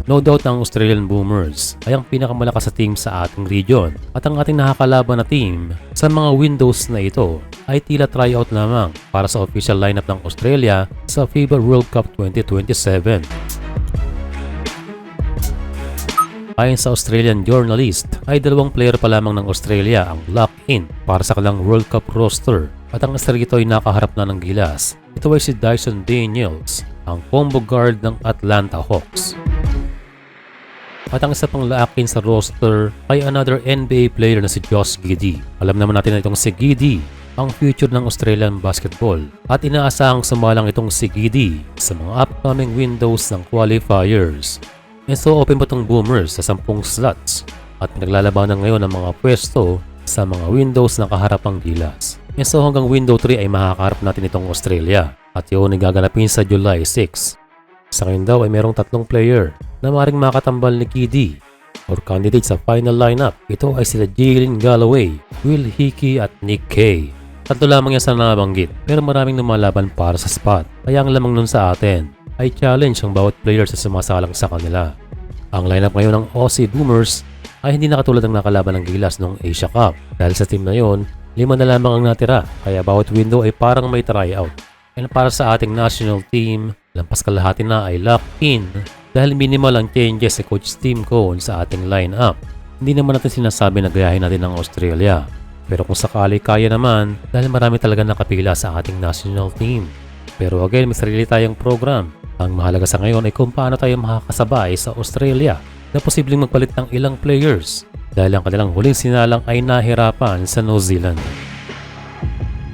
No doubt ang Australian Boomers ay ang pinakamalakas sa team sa ating region at ang ating nakakalaban na team sa mga windows na ito ay tila tryout lamang para sa official lineup ng Australia sa FIBA World Cup 2027. Ayon sa Australian journalist ay 2 player pa lamang ng Australia ang lock-in para sa kanilang World Cup roster at ang isa rito ay nakaharap na ng gilas. Ito ay si Dyson Daniels, ang combo guard ng Atlanta Hawks. At ang isa pang lock-in sa roster ay another NBA player na si Josh Giddey. Alam naman natin na itong si Giddey ang future ng Australian basketball at inaasahang sumalang itong si Giddey sa mga upcoming windows ng qualifiers. And so open pa itong Boomers sa 10 slots at pinaglalabanan ngayon ang mga pwesto sa mga windows na kaharapang gilas. And so hanggang window 3 ay makakaharap natin itong Australia at yun ay gaganapin sa July 6. Sa ngayon daw ay merong 3 player na maaaring makatambal ni Giddey or candidate sa final lineup. Ito ay sila Jalen Galloway, Will Hickey at Nick Kay. 3 lamang yan sa nabanggit pero maraming lumalaban para sa spot. Kaya ang lamang nun sa atin ay challenge ang bawat player sa sumasalang sa kanila. Ang lineup ngayon ng Aussie Boomers ay hindi na katulad ng nakalaban ng gilas noong Asia Cup. Dahil sa team na yon, 5 na lamang ang natira kaya bawat window ay parang may tryout. And para sa ating national team, lampas kalahati na ay lock-in dahil minimal ang changes sa Coach Tim Cohn sa ating lineup. Hindi naman natin sinasabi na gayahin natin ang Australia. Pero kung sakali kaya naman dahil marami talaga nakapila sa ating national team. Pero again, may sarili tayong program. Ang mahalaga sa ngayon ay kung paano tayo makakasabay sa Australia na posibleng magpalit ng ilang players dahil ang kanilang huling sinalang ay nahirapan sa New Zealand.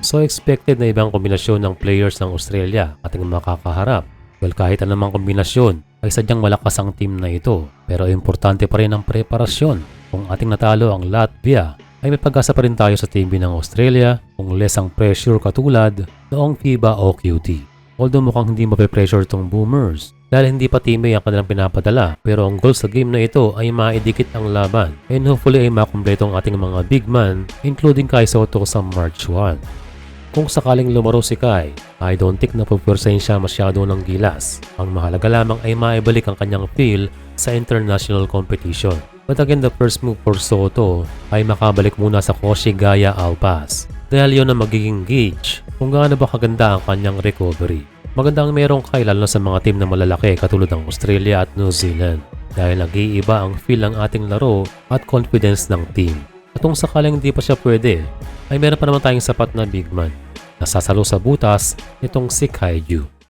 So expected na ibang kombinasyon ng players ng Australia ating makakaharap. Well, kahit anumang kombinasyon ay sadyang malakas ang team na ito. Pero importante pa rin ang preparasyon. Kung ating natalo ang Latvia, ay may pag-asa pa rin tayo sa team B ng Australia kung less ang pressure katulad noong FIBA o QT. Although mukhang hindi mape-pressure itong Boomers dahil hindi pa teammate ang kanilang pinapadala pero ang goal sa game na ito ay maidikit ang laban and hopefully ay makumpleto ang ating mga big man including Kai Sotto sa March 1. Kung sakaling lumaro si Kai, I don't think na pupwersahin siya masyado ng gilas. Ang mahalaga lamang ay maibalik ang kanyang feel sa international competition. But again, the first move for Sotto ay makabalik muna sa Koshi Gaya Alpas dahil yun ang magiging gauge kung gaano ba kaganda ang kanyang recovery. Maganda ang merong Kai lalo sa mga team na malalaki katulad ng Australia at New Zealand dahil nag-iiba ang feel ng ating laro at confidence ng team. At kung sakaling hindi pa siya pwede, ay meron pa naman tayong sapat na big man na sasalo sa butas nitong si Kaiju.